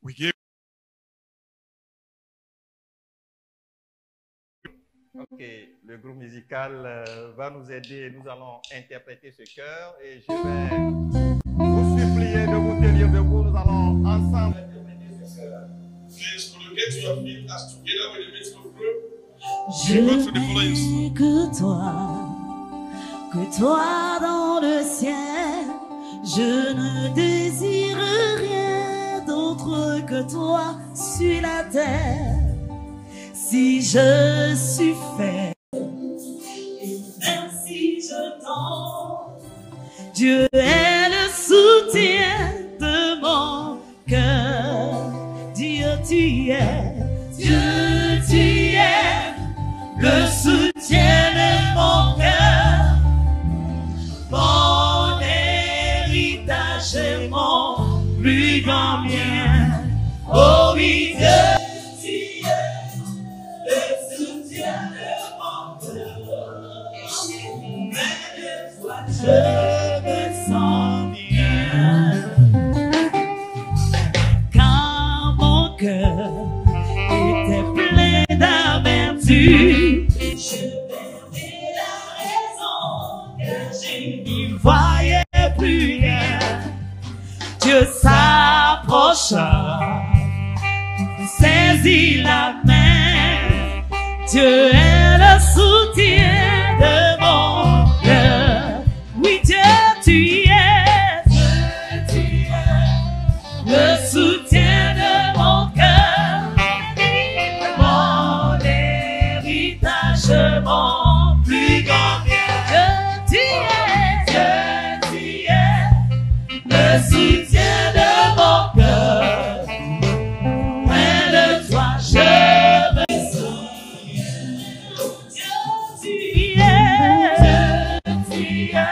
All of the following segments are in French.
We give. Ok, le groupe musical va nous aider. Nous allons interpréter ce chœur et je vais vous supplier de vous tenir debout. Nous allons ensemble interpréter ce chœur. Please, could you get to your feet as together with the musical group? Je n'ai que toi dans le ciel. Je ne désire rien d'autre que toi sur la terre. Si je suis fait, et même si je tombe, Dieu est le soutien de mon cœur. Dieu, tu es, Dieu, tu es le soutien de mon cœur. Mon héritage est mon plus grand bien. Oh oui, Dieu. Je me sens bien quand mon cœur était plein d'amertume. Je perdais la raison car je n'y voyais plus rien. Dieu s'approcha, saisit la main. Dieu est le soutien de mon cœur. Oui, Dieu, tu es, le soutien de mon cœur, mon héritage, mon plus grand bien. Dieu, tu es, le soutien de mon cœur. Près de toi, je me sens. Dieu, tu es, tu es.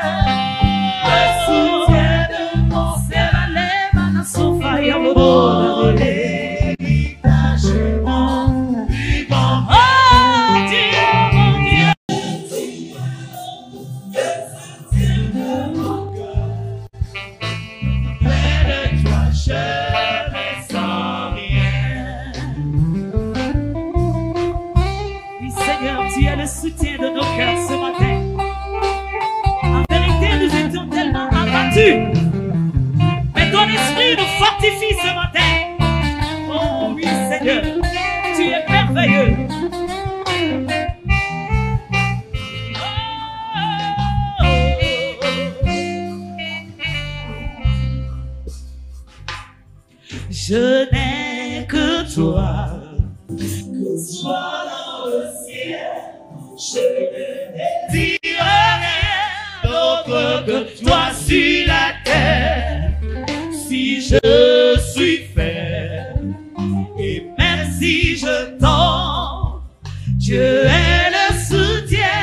Soutien de nos cœurs ce matin. En vérité, nous étions tellement abattus, mais ton esprit nous fortifie ce matin. Oh oui, Seigneur, tu es merveilleux. Je n'ai que toi, dans le ciel. Je ne désire rien d'autre que toi sur la terre. Si je suis faible et même si je tombe, Dieu est le soutien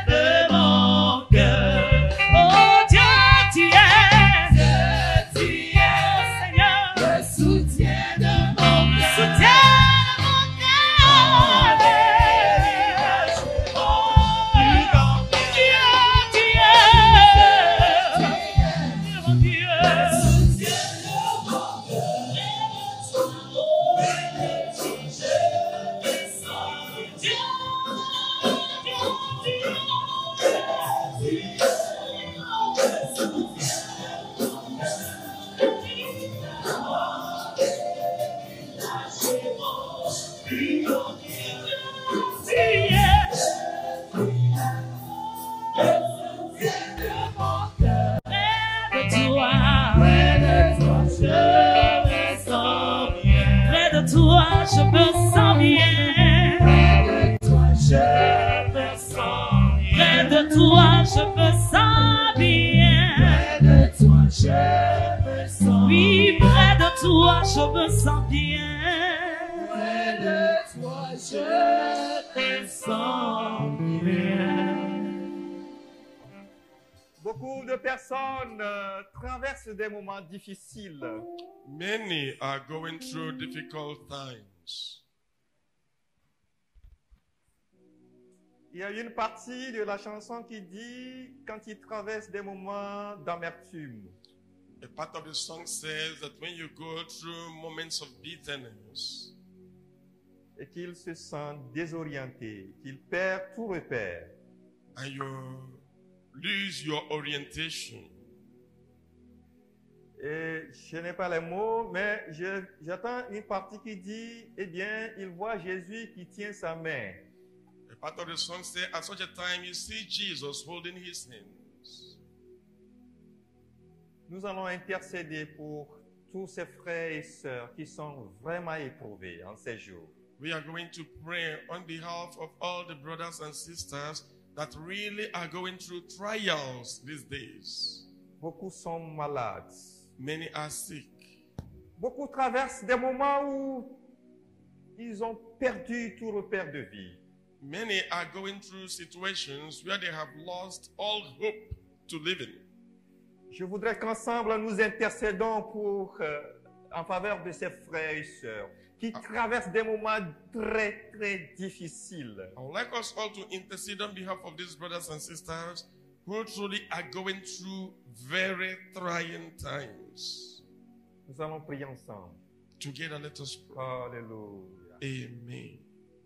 de mon cœur. Oh Dieu, tu es, Seigneur, le soutien de mon cœur. Je me sens bien. Près de toi, je me sens bien. Près de toi, je me sens bien. Près de toi, je me sens bien. Oui, près de toi, je me sens bien. Près de toi, je me sens bien. Beaucoup de personnes traversent des moments difficiles. Many are going through difficult times. Il y a une partie de la chanson qui dit quand ils traversent des moments d'amertume. A part of the song says that when you go through moments of bitterness, et qu'il se sent désorienté, qu'il perd tout repère, and you lose your orientation, et je n'ai pas les mots, mais j'attends une partie qui dit, eh bien, il voit Jésus qui tient sa main. a part of the song says, at such a time you see Jesus holding his hands. Nous allons intercéder pour tous ces frères et sœurs qui sont vraiment éprouvés en ces jours. We are going to pray on behalf of all the brothers and sisters that really are going through trials these days. Beaucoup sont malades. Many are sick. Beaucoup traversent des moments où ils ont perdu tout repère de vie. Many are going through situations where they have lost all hope to live in. Je voudrais qu'ensemble nous intercédons en faveur de ces frères et sœurs qui traversent des moments très, très difficiles. I would like us all to intercede on behalf of these brothers and sisters who truly are going through very trying times. Nous allons prier ensemble. Together, let us pray. Alléluia. Amen.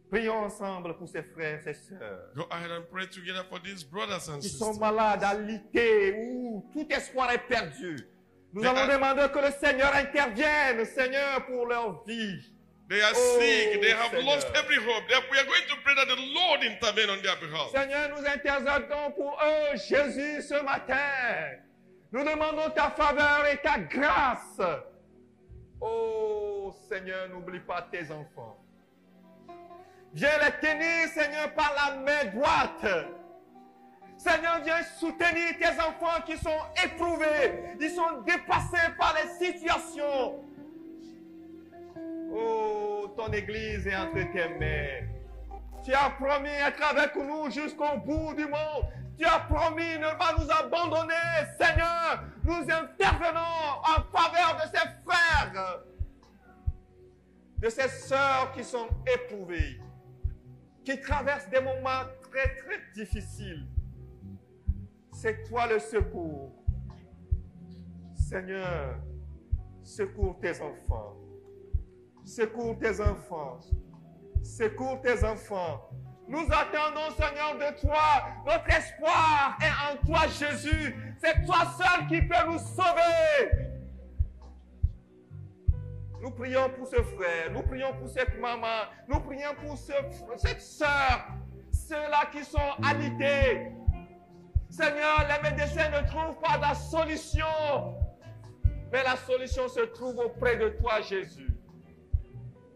Prions ensemble pour ces frères et sœurs Go ahead and pray together for these brothers and qui sont sisters. malades, alités, où tout espoir est perdu. Nous Mais allons demander que le Seigneur intervienne, Seigneur, pour leur vie. They are Oh, sick. They have Seigneur. lost every hope. We are going to pray that the Lord intervene on their behalf. Seigneur, nous intercédons pour eux, Jésus, ce matin. Nous demandons ta faveur et ta grâce. Oh, Seigneur, n'oublie pas tes enfants. Viens les tenir, Seigneur, par la main droite. Seigneur, viens soutenir tes enfants qui sont éprouvés. Ils sont dépassés par les situations. Oh, ton Église est entre tes mains. Tu as promis d'être avec nous jusqu'au bout du monde. Tu as promis ne pas nous abandonner. Seigneur, nous intervenons en faveur de ces frères, de ces sœurs qui sont éprouvées, qui traversent des moments très, très difficiles. C'est toi le secours. Seigneur, secours tes enfants. Secours tes enfants. Secours tes enfants. Nous attendons, Seigneur, de toi. Notre espoir est en toi, Jésus. C'est toi seul qui peux nous sauver. Nous prions pour ce frère. Nous prions pour cette maman. Nous prions pour cette sœur. Ceux-là qui sont alités. Seigneur, les médecins ne trouvent pas la solution. Mais la solution se trouve auprès de toi, Jésus.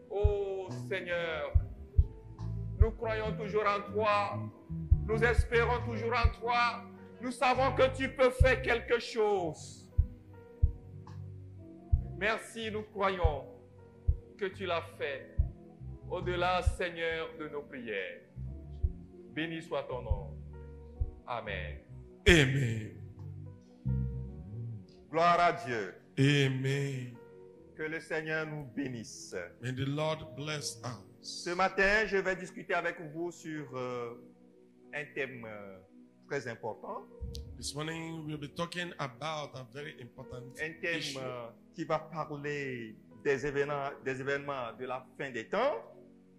Oh Seigneur, nous croyons toujours en toi, nous espérons toujours en toi, nous savons que tu peux faire quelque chose. Merci, nous croyons que tu l'as fait au-delà, Seigneur, de nos prières. Béni soit ton nom. Amen. Amen. Gloire à Dieu. Amen. Que le Seigneur nous bénisse. May the Lord bless us. Ce matin, je vais discuter avec vous sur un thème très important. This morning we'll be talking about a very important Un thème issue. qui va parler des événements de la fin des temps.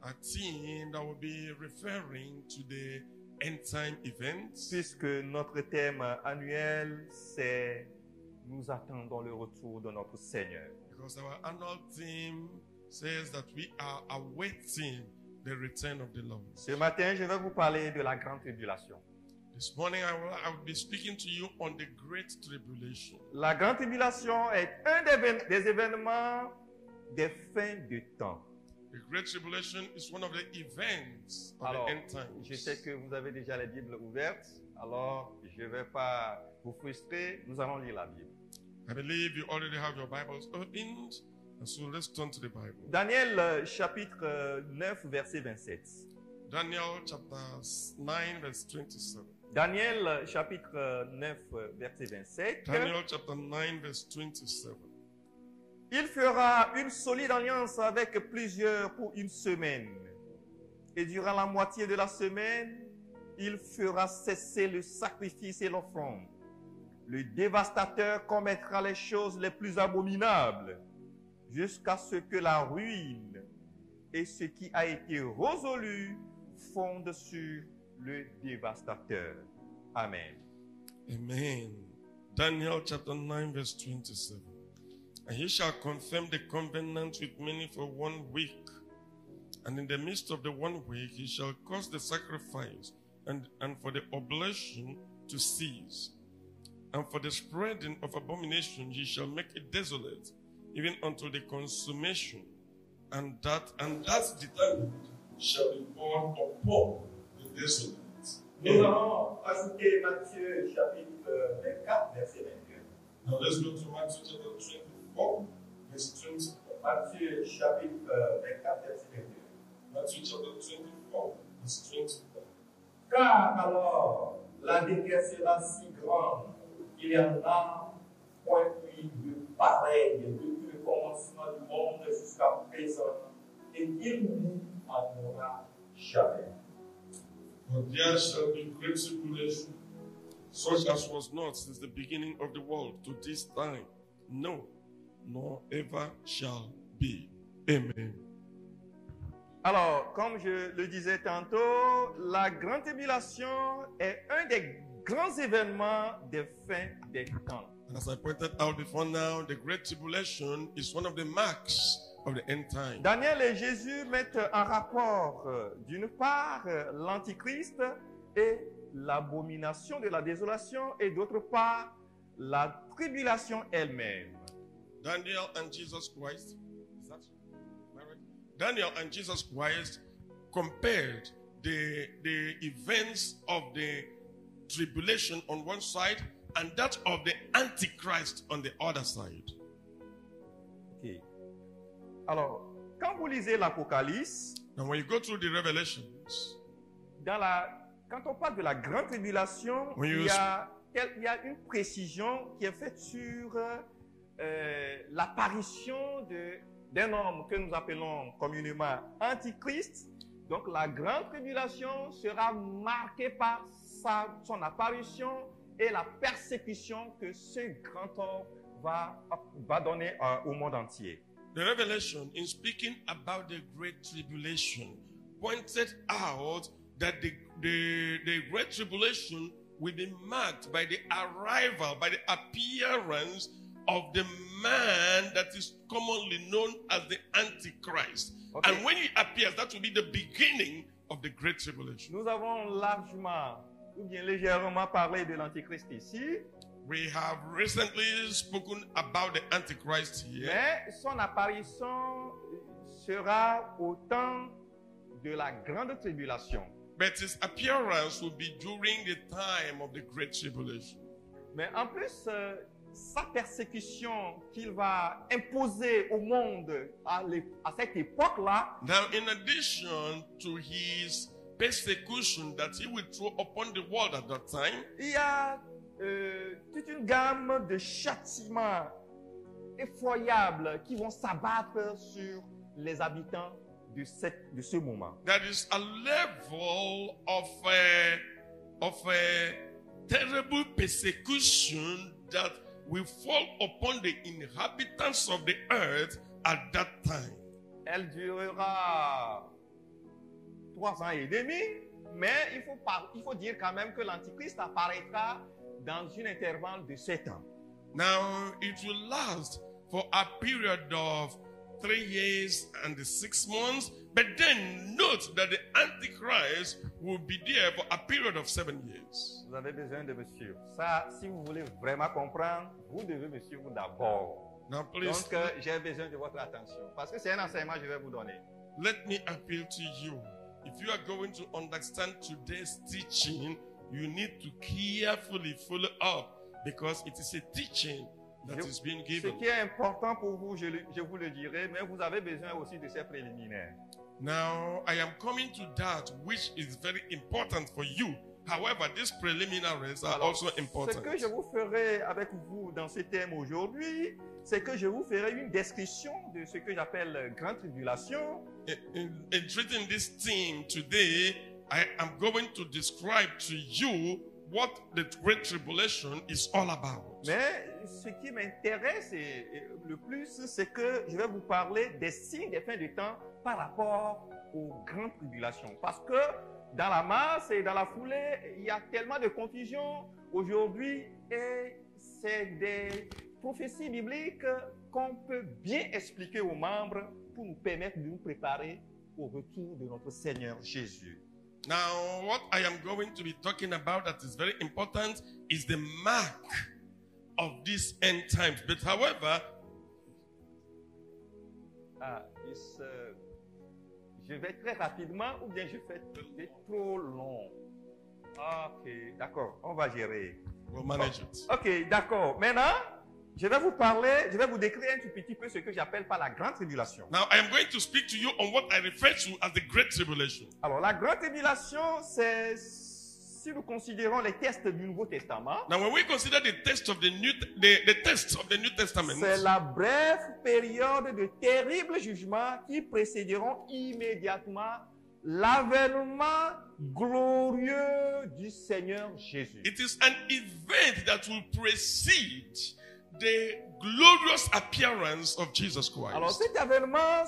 A theme that will be referring to the end time events. Puisque notre thème annuel, c'est « Nous attendons le retour de notre Seigneur ». Because our annual theme says that we are awaiting the return of the Lord. Ce matin, je vais vous parler de la grande tribulation. This morning I will be speaking to you on the Great Tribulation. La grande tribulation est un des événements des fins du temps. The Great Tribulation is one of the events of Alors, the end times. je sais que vous avez déjà les Bibles ouvertes, alors je ne vais pas vous frustrer, nous allons lire la Bible. I believe you already have your Bibles opened, and so let's turn to the Bible. Daniel chapitre 9, verset 27. Daniel chapter 9, verse 27. Daniel chapitre 9, verset 27. Daniel chapter 9, verse 27. Il fera une solide alliance avec plusieurs pour une semaine. Et durant la moitié de la semaine, il fera cesser le sacrifice et l'offrande. le dévastateur commettra les choses les plus abominables jusqu'à ce que la ruine et ce qui a été résolu fondent sur le dévastateur. Amen. Amen. Daniel chapter 9 verse 27. And he shall confirm the covenant with many for 1 week. And in the midst of the 1 week, he shall cause the sacrifice and for the oblation to cease. And for the spreading of abomination, he shall make it desolate, even unto the consummation. And that determined shall be poured upon the desolate. Nous allons ajouter Matthieu chapitre 24, verset 22. Now let's go to Matthew chapter 24, verse 20. Matthieu chapitre 24, verset 22. Matthew chapter 24, verse 24. Car alors la détresse sera si grande qu'il y en a point eu de pareil depuis le commencement du monde jusqu'à présent, et qu'il n'y en aura jamais. For there shall be great tribulation, such as was not since the beginning of the world to this time, no, nor ever shall be. Amen. Alors, comme je le disais tantôt, la grande tribulation est un des grands événements des fins des temps. And as I pointed out before now, the great tribulation is one of the marks of the end time. Daniel et Jésus mettent en rapport, d'une part, l'Antichrist et l'abomination de la désolation, et d'autre part, la tribulation elle-même. Daniel and Jesus Christ, is that, am I right? Daniel and Jesus Christ compared the events of the tribulation on one side and that of the Antichrist on the other side. Okay. Alors, quand vous lisez l'Apocalypse, And when you go through the Revelations, quand on parle de la grande tribulation, When you- il y a une précision qui est faite sur l'apparition d'un homme que nous appelons communément Antichrist. Donc la grande tribulation sera marquée par son apparition et la persécution que ce grand homme va donner au monde entier. the Revelation, in speaking about the great tribulation, pointed out that the great tribulation will be marked by the arrival, by the appearance of the man that is commonly known as the Antichrist. Okay. And when he appears, that will be the beginning of the great tribulation. Nous avons largement ou bien légèrement parlé de l'Antichrist ici, We have recently spoken about the Antichrist here, mais son apparition sera au temps de la grande tribulation. but his appearance will be during the time of the great tribulation. Mais en plus, sa persécution qu'il va imposer au monde à cette époque-là, Now, in addition to his persecution that he will throw upon the world at that time, il y a toute une gamme de châtiments effroyables qui vont s'abattre sur les habitants de ce moment. there is a level of a terrible persecution that will fall upon the inhabitants of the earth at that time. Elle durera 3 ans et demi, mais il faut dire quand même que l'Antichrist apparaîtra dans un intervalle de 7 ans. Now, it will last for a period of 3 years and 6 months, but then note that the Antichrist will be there for a period of 7 years. Vous avez besoin de me suivre. Ça, si vous voulez vraiment comprendre, vous devez me suivre d'abord. Now, please, Donc, j'ai besoin de votre attention. Parce que c'est un enseignement que je vais vous donner. let me appeal to you. If you are going to understand today's teaching, you need to carefully follow up because it is a teaching that is being Ce given. qui est important pour vous, je vous le dirai, mais vous avez besoin aussi de ces préliminaires. Now, I am coming to that which is very important for you. However, these preliminaries are Alors, also ce important. que je vous ferai avec vous dans ce thème aujourd'hui, c'est que je vous ferai une description de ce que j'appelle grande tribulation. In treating this theme today, I am going to describe to you what the Great Tribulation is all about. Mais ce qui m'intéresse le plus, c'est que je vais vous parler des signes des fins du temps par rapport aux grandes tribulations. Parce que dans la masse et dans la foulée, il y a tellement de confusion aujourd'hui et c'est des prophéties bibliques qu'on peut bien expliquer aux membres pour nous permettre de nous préparer au retour de notre Seigneur Jésus. Now, what I am going to be talking about that is very important is the mark of these end times. But however, je vais très rapidement ou bien je fais trop long. Ok, d'accord, on va gérer. we'll manage it. Ok, d'accord. Maintenant, je vais vous parler, je vais vous décrire un tout petit peu ce que j'appelle par la grande tribulation. Now, I am going to speak to you on what I refer to as the Great Tribulation. Alors, la grande tribulation, c'est, si nous considérons les textes du Nouveau Testament, Now, when we consider the text of the texts of the New Testament, c'est la brève période de terribles jugements qui précéderont immédiatement l'avènement glorieux du Seigneur Jésus. it is an event that will precede the glorious appearance of Jesus Christ. Alors cet avènement,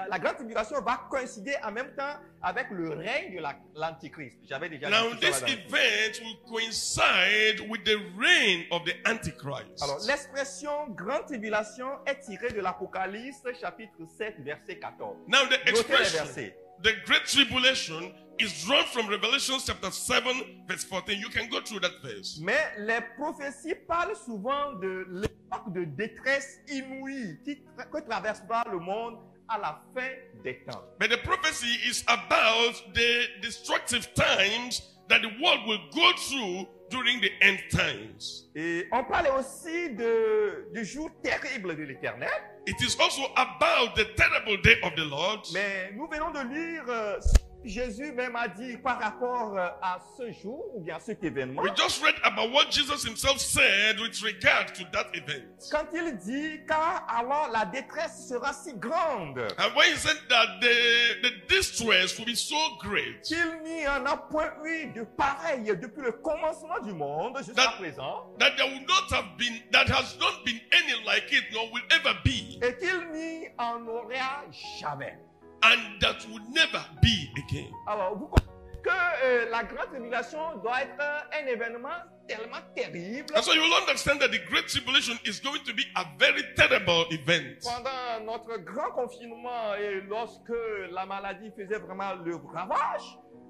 la grande tribulation va coïncider en même temps avec le règne de l'Antichrist. J'avais déjà Now, dit ça this là-dedans. event will coincide with the reign of the Antichrist. Alors l'expression grande tribulation est tirée de l'Apocalypse chapitre 7 verset 14. Now, the Notez les expression, versets. the Great Tribulation, is drawn from Revelation chapter 7, verse 14. You can go through that verse. Mais les prophéties parlent souvent de l'époque de détresse inouïe que traversera le monde à la fin des temps. But the prophecy is about the destructive times that the world will go through during the end times. Et on parle aussi du jour terrible de l'Éternel. It is also about the terrible day of the Lord. Mais nous venons de lire Jésus même a dit par rapport à ce jour ou bien à cet événement. We just read about what Jesus himself said with regard to that event. Quand il dit car alors la détresse sera si grande And when he said that the distress will be so great qu'il n'y en a point eu de pareil depuis le commencement du monde jusqu'à That- présent that there will not have been, that has not been any like it, nor will ever be, et qu'il n'y en aura jamais. and that will never be again. Alors vous comprenez que la grande tribulation doit être un événement tellement terrible. And so you will understand that the Great Tribulation is going to be a very terrible event. Pendant notre grand confinement et lorsque la maladie faisait vraiment le ravage,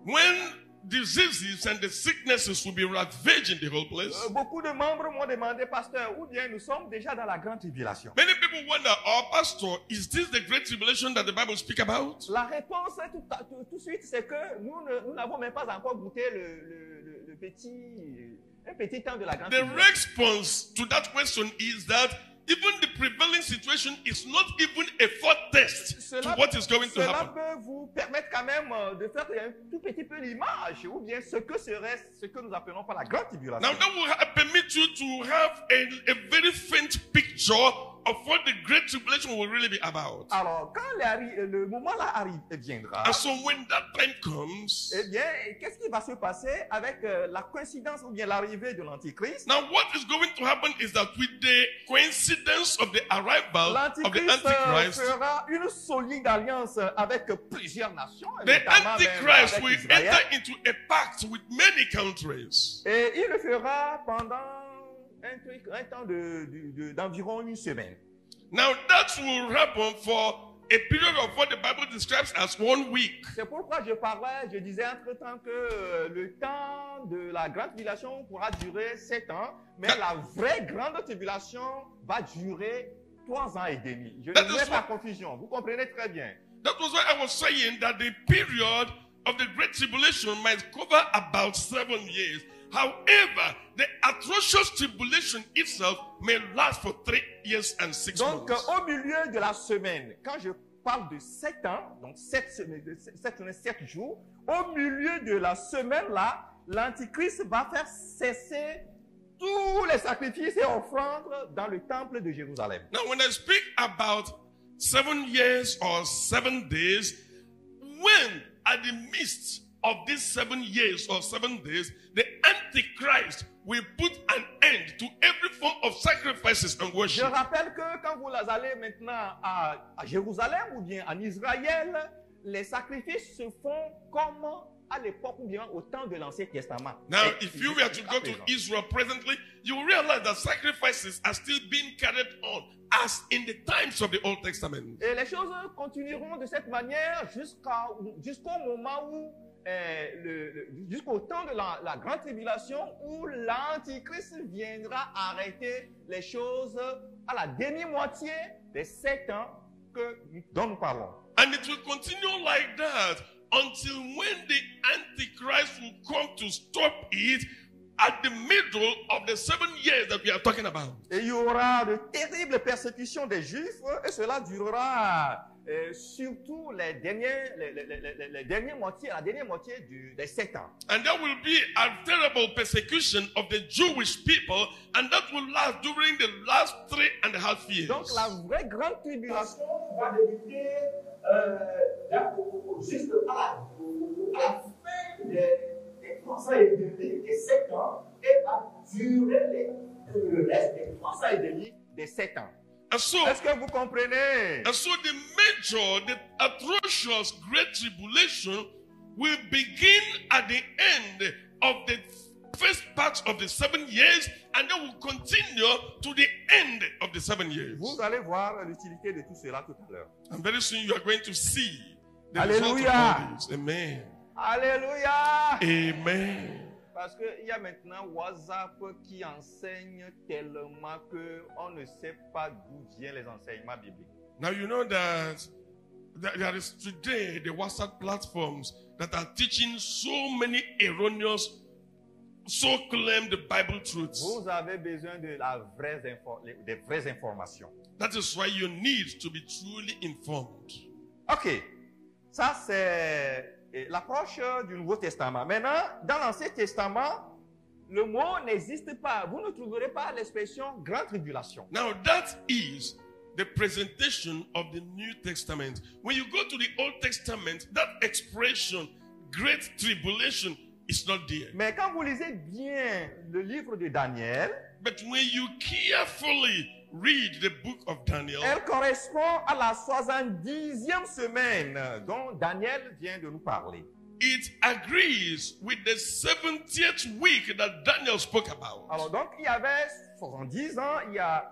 When diseases and the sicknesses will be ravaging the whole place, beaucoup de membres m'ont demandé, pasteur, ou bien nous sommes déjà dans la grande tribulation. many people wonder, oh, Pastor, is this the Great Tribulation that the Bible speaks about? La réponse tout de suite, c'est que nous n'avons même pas encore goûté un petit temps de la grande The tribulation. response to that question is that even the prevailing situation is not even a foretaste to what is going to Cela happen. peut vous permettre quand même de faire un tout petit peu l'image, ou bien ce que nous appelons par la grande tribulation. Now that will permit you to have a very faint picture of what the Great Tribulation will really be about. Alors, quand le moment là viendra, And so when that time comes, eh bien, qu'est-ce qui va se passer avec la coïncidence ou bien l'arrivée de l'Antichrist? now what is going to happen is that with the coincidence of the arrival of the L'Antichrist Antichrist, fera une solide alliance avec plusieurs nations, the notamment même Antichrist avec will Israël. enter into a pact with many countries. Et il le fera pendant un temps d'environ une semaine. Now that will happen for a period of what the Bible describes as 1 week. C'est pourquoi je disais entre-temps que le temps de la grande tribulation pourra durer 7 ans, mais la vraie grande tribulation va durer 3 ans et demi. Je That ne is mets pas what- confusion, vous comprenez très bien. That was why I was saying that the period of the Great Tribulation might cover about 7 years. However, the atrocious tribulation itself may last for 3 years and 6 Donc, months. au milieu de la semaine, quand je parle de 7 ans, donc 7 jours, au milieu de la semaine-là, l'Antichrist va faire cesser tous les sacrifices et offrandes dans le temple de Jérusalem. Now, when I speak about 7 years or 7 days, when at the midst of these 7 years or 7 days, the Antichrist will put an end to every form of sacrifices and Je worship. rappelle que quand vous allez maintenant à Jérusalem ou bien en Israël, les sacrifices se font comme à l'époque ou bien au temps de l'Ancien Testament. Now, Et if you were to go to Israel presently, you will realize that sacrifices are still being carried on as in the times of the Old Testament. Et les choses continueront de cette manière jusqu'au moment où, jusqu'au temps de la grande tribulation où l'Antichrist viendra arrêter les choses à la demi-moitié des 7 ans dont nous parlons. And it will continue like that until when the Antichrist will come to stop it at the middle of the 7 years that we are talking about. Et il y aura de terribles persécutions des Juifs et cela durera surtout la dernière moitié des 7 ans. And there will be a terrible persecution of the Jewish people, and that will last during the last 3.5 years. Donc la vraie grande tribulation va débuter juste à la fin des 3 ans et demi des 7 ans et va durer le reste des 3 ans et demi des 7 ans. And so, Est-ce que vous comprenez? and so the major, the atrocious great tribulation will begin at the end of the first part of the 7 years, and then will continue to the end of the 7 years. Vous allez voir l'utilité de tout cela tout à l'heure. And very soon you are going to see the Alléluia. result of all this. Amen. Alléluia! Amen. Parce qu'il y a maintenant WhatsApp qui enseigne tellement qu'on ne sait pas d'où viennent les enseignements bibliques. Now you know that there is today the WhatsApp platforms that are teaching so many erroneous, so-claimed Bible truths. Vous avez besoin de des vraies informations. That is why you need to be truly informed. Ok, ça c'est l'approche du Nouveau Testament. Maintenant, dans l'Ancien Testament, le mot n'existe pas. Vous ne trouverez pas l'expression grande tribulation. Now that is the presentation of the New Testament. When you go to the Old Testament, that expression, great tribulation, is not there. Mais quand vous lisez bien le livre de Daniel, But when you carefully read the book of Daniel, elle correspond à la 70e semaine dont Daniel vient de nous parler. it agrees with the 70th week that Daniel spoke about. Alors donc il y avait 70 ans,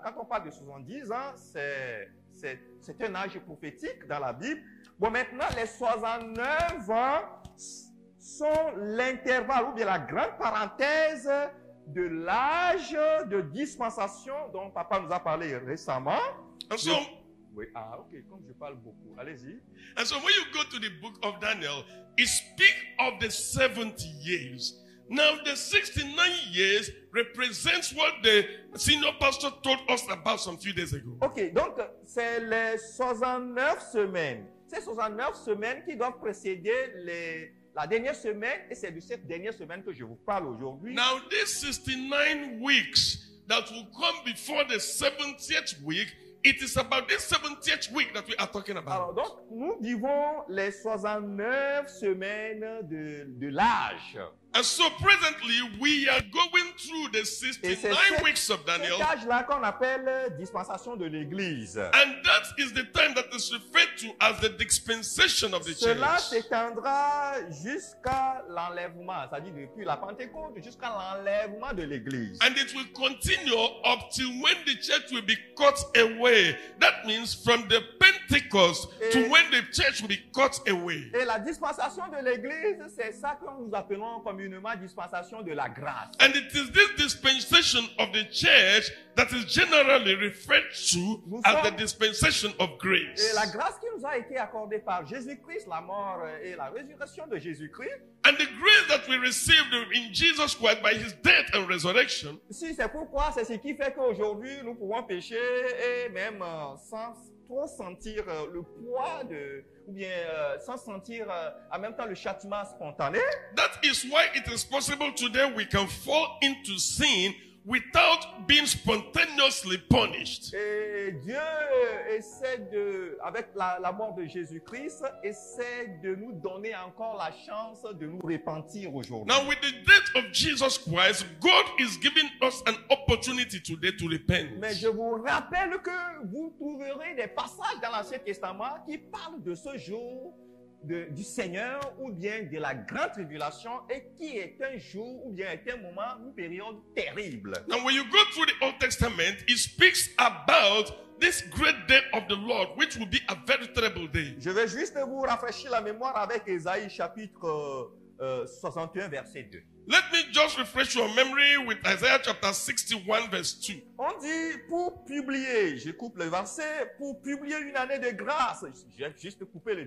quand on parle de 70 ans, c'est un âge prophétique dans la Bible. Bon, maintenant les 69 ans sont l'intervalle ou bien la grande parenthèse de l'âge de dispensation dont papa nous a parlé récemment. And so, Oui, ok, comme je parle beaucoup, allez-y. and so when you go to the book of Daniel, it speaks of the 70 years. Now, the 69 years represents what the senior pastor told us about some few days ago. Ok, donc c'est les 69 semaines. Ces 69 semaines qui doivent précéder la dernière semaine, et c'est de cette dernière semaine que je vous parle aujourd'hui. Now, these 69 weeks that will come before the 70th week, it is about this 70th week that we are talking Alors about. donc, nous vivons les 69 semaines de l'âge. And so presently, we are going through the 69 weeks of Daniel. Cet âge-là qu'on appelle dispensation de l'Église. And that is the time that is referred to as the dispensation of the Cela church. s'étendra jusqu'à l'enlèvement, c'est-à-dire depuis la Pentecôte jusqu'à l'enlèvement de l'Église. And it will continue up till when the church will be cut away. That means from the Pentecost to when the church will be cut away. Et la dispensation de l'Église, c'est ça que nous appelons communément dispensation de la grâce. And it is this dispensation of the church that is generally referred to as the dispensation of Et grace. la grâce qui nous a été accordée par Jésus-Christ, la mort et la résurrection de Jésus-Christ, And the grace that we received in Jesus Christ by his death and resurrection, si c'est pourquoi, c'est ce qui fait qu'aujourd'hui, nous pouvons pécher et même sans trop sentir le poids ou bien sans sentir en même temps le châtiment spontané. that is why it is possible today we can fall into sin without being spontaneously punished. Et Dieu essaie avec la mort de Jésus-Christ, essaie de nous donner encore la chance de nous repentir aujourd'hui. Now, with the death of Jesus Christ, God is giving us an opportunity today to repent. Mais je vous rappelle que vous trouverez des passages dans l'Ancien Testament qui parlent de ce jour du Seigneur ou bien de la grande tribulation et qui est un jour ou bien est un moment, une période terrible. Now, when you go through the Old Testament, it speaks about this great day of the Lord, which will be a very terrible day. Je vais juste vous rafraîchir la mémoire avec Ésaïe chapitre 61 verset 2. Let me just refresh your memory with Isaiah chapter 61 verse 2. On dit pour publier, je coupe le verset, pour publier une année de grâce. J'ai juste coupé la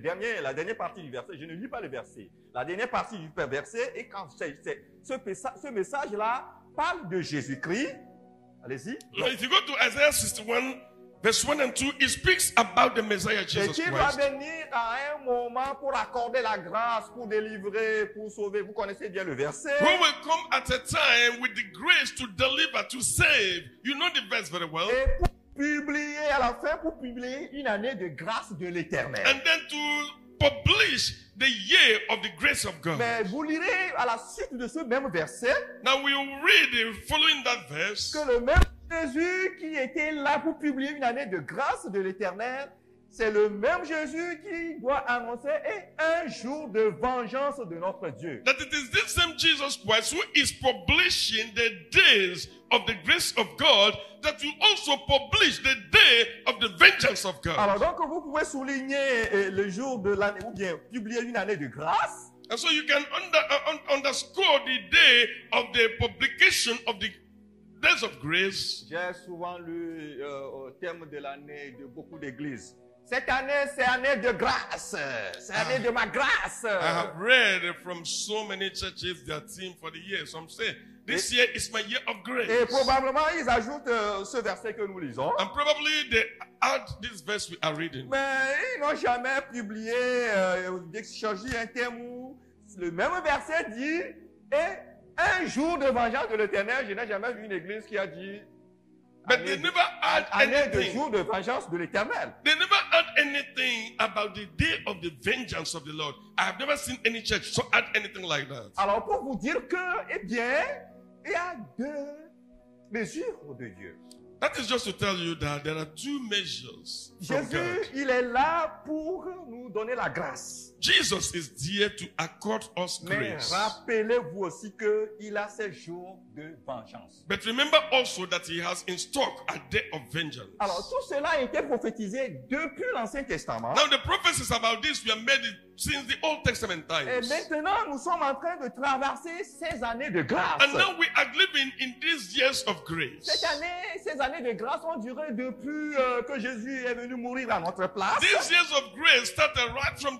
dernière partie du verset, je ne lis pas le verset. La dernière partie du verset, et quand ce message-là parle de Jésus-Christ. Allez-y. Now, if you go to Isaiah 61 verse 1 and 2, it speaks about the Messiah Et Jesus qui va Christ. venir à un moment pour accorder la grâce, pour délivrer, pour sauver. Vous connaissez bien le verset. Who will come at a time with the grace to deliver, to save. You know the verse very well. Et pour publier à la fin, pour publier une année de grâce de l'Éternel. And then to publish the year of the grace of God. Mais vous lirez à la suite de ce même verset Now we will read following that verse. que le même Jésus qui était là pour publier une année de grâce de l'Éternel, c'est le même Jésus qui doit annoncer un jour de vengeance de notre Dieu. That it is this same Jesus Christ who is publishing the days of the grace of God, that will also publish the day of the vengeance of God. Alors donc vous pouvez souligner le jour de l'année ou bien publier une année de grâce. And so you can underscore the day of the publication of the days of grace. J'ai souvent lu au terme de l'année de beaucoup d'églises. Cette année, c'est année de grâce. C'est année de ma grâce. I have read from so many churches their theme for the year. Some say, this year is my year of grace. Et probablement, ils ajoutent ce verset que nous lisons. And probably they add this verse we are reading. Mais ils n'ont jamais publié, choisi un terme où le même verset dit, et un jour de vengeance de l'Éternel. Je n'ai jamais vu une église qui a dit, But they never add année de anything. jour de vengeance de l'Éternel. They never add anything about the day of the vengeance of the Lord. I have never seen any church so add anything like that. Alors pour vous dire que, eh bien, il y a deux mesures de Dieu. That is just to tell you that there are two measures from Jésus, God. il est là pour nous donner la grâce. Jesus is there to accord us Mais grace. rappelez-vous aussi qu'il a ses jours de vengeance. But remember also that he has in stock a day of vengeance. Alors tout cela a été prophétisé depuis l'Ancien Testament. Now the prophecies about this were made since the Old Testament Et times. maintenant, nous sommes en train de traverser ces années de grâce. And now we are living in these years of grace. Ces années de grâce ont duré depuis que Jésus est venu mourir à notre place. These years of grace started right from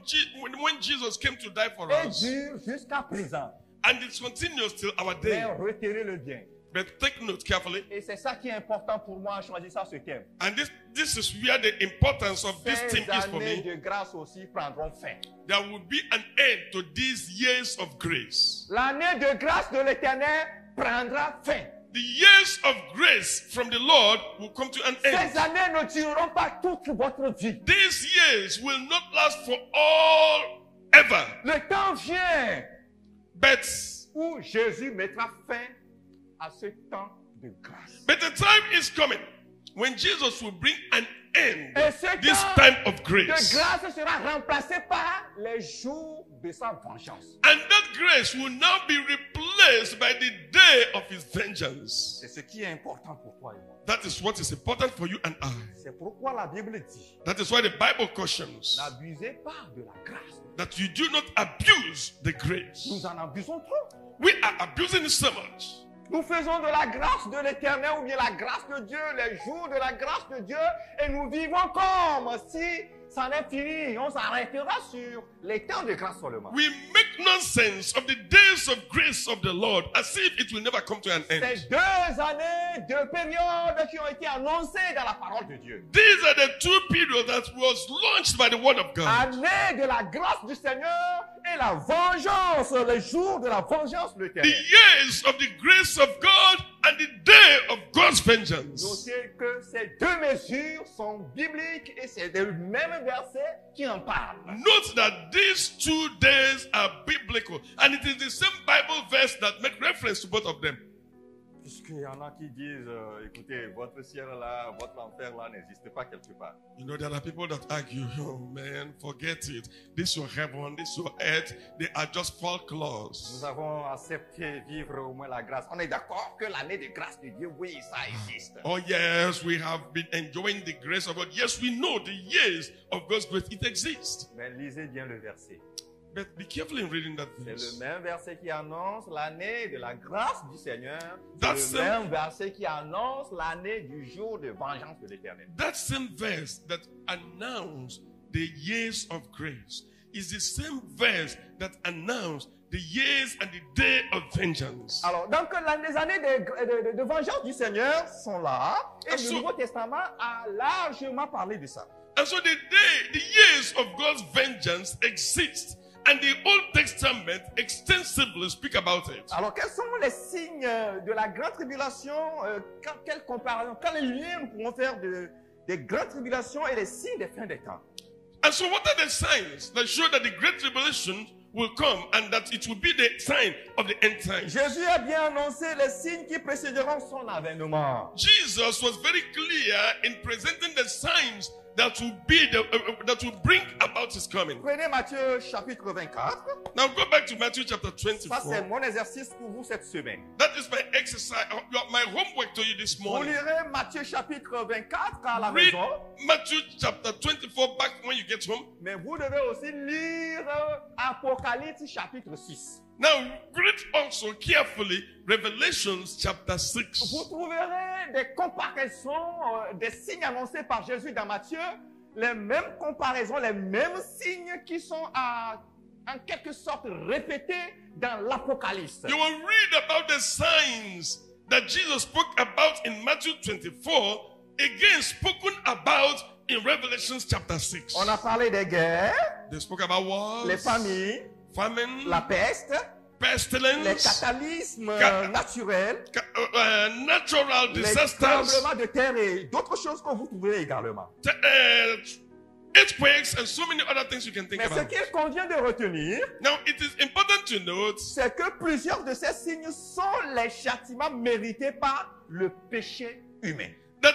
when Jesus came to die for Et us. durent jusqu'à présent. And it continues till our Mais day. retirez-le bien. But take note carefully. Et c'est ça qui est important pour moi en choisissant ce thème. And this is where the importance of this Ces theme is for années me. de grâce aussi prendront fin. There will be an end to these years of grace. L'année de grâce de l'Éternel prendra fin. The years of grace from the Lord will come to an Ces end. années ne dureront pas toute votre vie. These years will not last for all ever. Le temps vient But où Jésus mettra fin à ce temps de grâce. the time is coming when Jesus will bring an end Et ce this temps time of de grace. grâce sera remplacé par les jours de sa vengeance. And that grace will now be replaced by the day of his vengeance. C'est ce qui est important pour toi et moi. That is what is important for you and I. C'est pourquoi la Bible dit, That is why the Bible cautions n'abusez pas de la grâce. that you do not abuse the grace. Nous en abusons trop. We are abusing it so much. Nous faisons de la grâce de l'Éternel ou bien la grâce de Dieu, les jours de la grâce de Dieu, et nous vivons comme si ça en est fini. On s'arrêtera sur les temps de grâce seulement. We make nonsense of the days of grace of the Lord as if it will never come to an end. Ces 2 années, 2 périodes qui ont été annoncées dans la parole de Dieu. These are the two periods that was launched by the word of God. Année de la grâce du Seigneur et la vengeance, les jours de la vengeance de The l'Éternel. years of the grace of God and the day of God's vengeance. Notez que ces deux mesures sont bibliques et c'est le même verset qui en parle. Note that these 2 days are biblical, and it is the same Bible verse that make reference to both of them. Puisqu'il y en a qui disent, écoutez, votre ciel là, votre enfer là n'existe pas quelque part. You know, there are people that argue, oh man, forget it. This your heaven, this your earth, they are just folklores. Nous avons accepté vivre au moins la grâce. On est d'accord que l'année de grâce de Dieu, oui, ça existe. Oh yes, we have been enjoying the grace of God. Yes, we know the years of God's grace, it exists. Mais lisez bien le verset. But be careful in reading that C'est verse. le même verset qui annonce l'année de la grâce du Seigneur. That's C'est le même verset qui annonce l'année du jour de vengeance de l'Éternel. That same verse that announced the years of grace is the same verse that announced the years and the day of vengeance. Alors, donc les années de vengeance du Seigneur sont là. Et So- le Nouveau Testament a largement parlé de ça. And so the years of God's vengeance exist. And the Old Testament extensively speak about it. Alors, quels sont les signes de la grande tribulation? Quelle comparaison, quel lien nous pouvons faire des grandes tribulations et les signes des fins des temps? And so what are the signs that show that the great tribulation will come and that it will be the sign of the end time? Jésus a bien annoncé les signes qui précéderont son avènement. Jesus was very clear in presenting the signs that will be that will bring about his coming. Prenez Matthieu chapitre 24. Now go back to Matthew chapter Ça, c'est 24. mon exercice pour vous cette semaine. That is my exercise, my homework to you this Vous morning. lirez Matthieu chapitre 24 à la Read maison, Matthew chapter 24 back when you get home. mais vous devez aussi lire Apocalypse chapitre 6. Now read also carefully Revelations chapter 6. Vous trouverez des comparaisons, des signes annoncés par Jésus dans Matthieu, les mêmes comparaisons, les mêmes signes qui sont en quelque sorte répétés dans l'Apocalypse. You will read about the signs that Jesus spoke about in Matthew 24, again spoken about in Revelations chapter 6. On a parlé des guerres, They spoke about wars, les familles, famine, la peste, les pestilence, catalysmes naturels, natural les disasters, tremblements de terre et d'autres choses que vous trouverez également. earthquakes, and so many other things you can think Mais ce about. qu'il convient de retenir, Now, it is important to note c'est que plusieurs de ces signes sont les châtiments mérités par le péché humain. that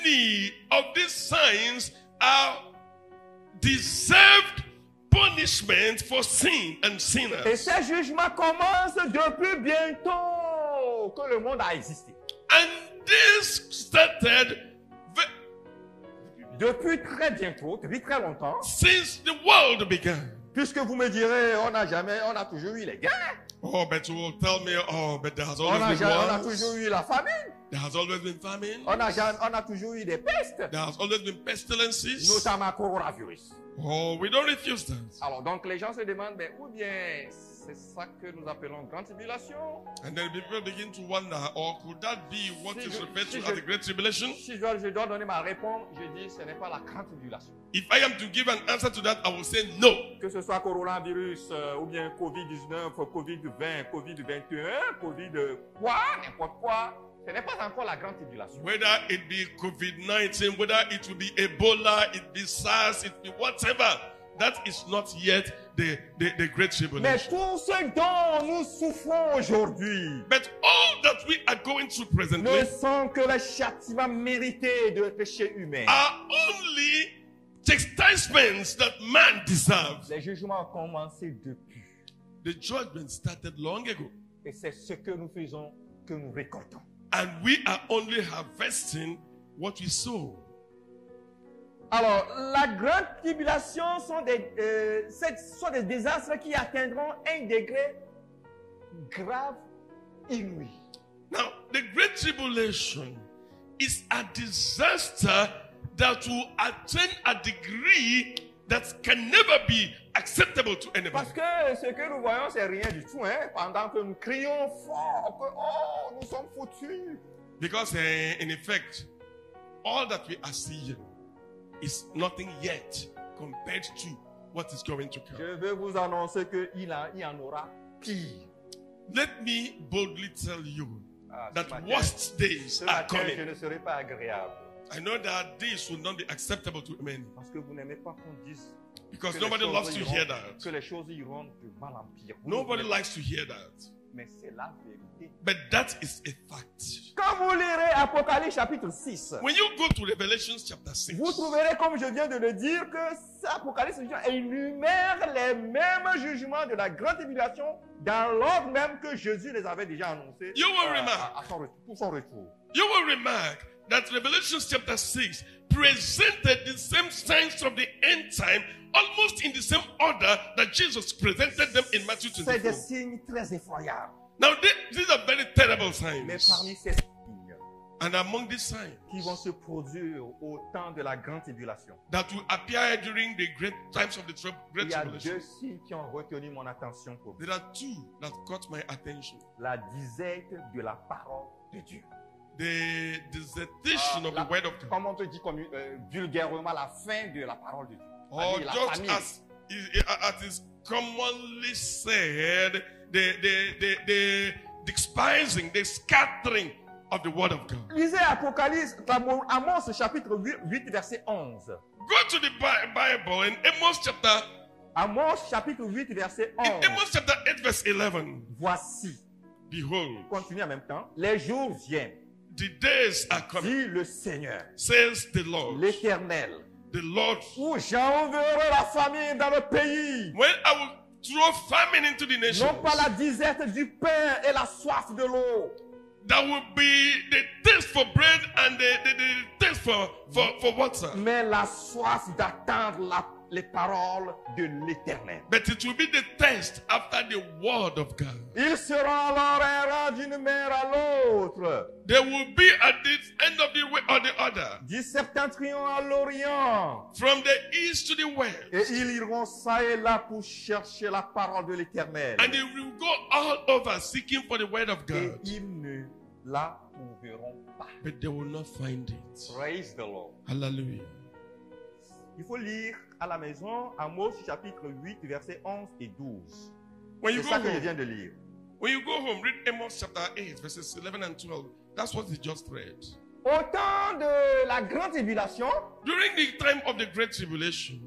many of these signs are deserved punishment for sin and Et sinners. ces jugements commencent depuis bientôt que le monde a existé. And this started Depuis très bientôt, depuis très longtemps, since the world began. puisque vous me direz, on a toujours eu les guerres, Oh, but you will tell me, oh, but there has on always been a wars. toujours eu la famine, There has always been famine. on a toujours eu des pestes, There has always been pestilences. notamment coronavirus. Oh, we don't refuse that. Alors donc les gens se demandent, mais ou bien c'est ça que nous appelons grande tribulation? And then people begin to wonder, or could that be what is referred to as the Great Tribulation? Si je dois donner ma réponse, je dis ce n'est pas la grande tribulation. If I am to give an answer to that, I will say no. Que ce soit coronavirus ou bien Covid-19, Covid-20, Covid-21, Covid quoi, n'importe quoi, ce n'est pas encore la grande tribulation. Whether it be COVID-19, whether it will be Ebola, it be SARS, it be whatever, that is not yet the Great Mais Tribulation. tout ce dont nous souffrons aujourd'hui But all that we are going through ne presently sont que les châtiments mérités de péché humain. are only chastisements that man deserves. Les jugements ont commencé depuis. The judgment started long ago. Et c'est ce que nous faisons, que nous récoltons. And we are only harvesting what we sow. Alors, la grande tribulation sont des désastres qui atteindront un degré grave, inouï. Now, the Great Tribulation is a disaster that will attain a degree that can never be acceptable to anybody. Parce que ce que nous voyons, c'est rien du tout. Hein? Pendant que nous crions fort que oh, nous sommes foutus. Because in effect, all that we are seeing is nothing yet compared to what is going to come. Je veux vous annoncer qu'il y en aura pire. Let me boldly tell you, ce that matin, worst days ce are matin, je coming. ne serai pas agréable. I know that this will not be acceptable to many Parce que vous n'aimez pas qu'on dise because que les nobody choses loves to hear iront- that. que les choses iront de mal en pire. Vous Nobody ne voulez likes to hear that. pas. Mais c'est la vérité. But that is a fact. Quand vous lirez Apocalypse chapitre 6, When you go to Revelation chapter 6, vous trouverez, comme je viens de le dire, que Apocalypse énumère les mêmes jugements de la grande tribulation dans l'ordre même que Jésus les avait déjà annoncés You will remark. pour son retour. you will remark that Revelation chapter 6 presented the same signs of the end time almost in the same order that Jesus presented them in Matthew C'est des 24. signes très effroyables. Now, these are very terrible Mais signs. parmi ces signes And among these signs qui vont se produire au temps de la grande tribulation, that will appear during the great times of the Great il y a Tribulation, deux signes qui ont retenu mon attention pour vous. there are two that caught my attention. La disette de la parole de Dieu. The dissertation of the Word of God. Comme on peut dire vulgairement, la fin de la parole de Dieu. Or C'est-à-dire la just famine. as is commonly said, the despising, the scattering of the word of God. Lisez Apocalypse, Amos chapitre 8, verset 11. Go to the Bible in Amos chapter, Amos chapitre 8, verset in 11. Amos chapter 8, verse 11. Voici, Behold, continue en même temps, les jours viennent, the days are coming, dit le Seigneur, says the Lord. l'Éternel, The Lord, où j'enverrai la famine dans le pays. when I will throw famine into the nations, Non pas la disette du pain et la soif de l'eau. that will be the taste for bread and the taste for water. Mais la soif d'attendre les paroles de l'Éternel. But it will be the test after the word of God. Ils seront alors errants d'une mer à l'autre, They will be at the end of the way or the other, du septentrion à l'orient, from the east to the west, et ils iront ça et là pour chercher la parole de l'Éternel. and they will go all over seeking for the word of Et God, ils ne la trouveront pas. but they will not find it. Praise the Lord. Hallelujah. Il faut lire à la maison Amos chapitre 8, versets 11 et 12. When you C'est go ça que je home, viens de lire. when you go home, read Amos chapter 8, verses 11 and 12. That's what he just read. Au temps de la grande tribulation, During the time of the Great Tribulation,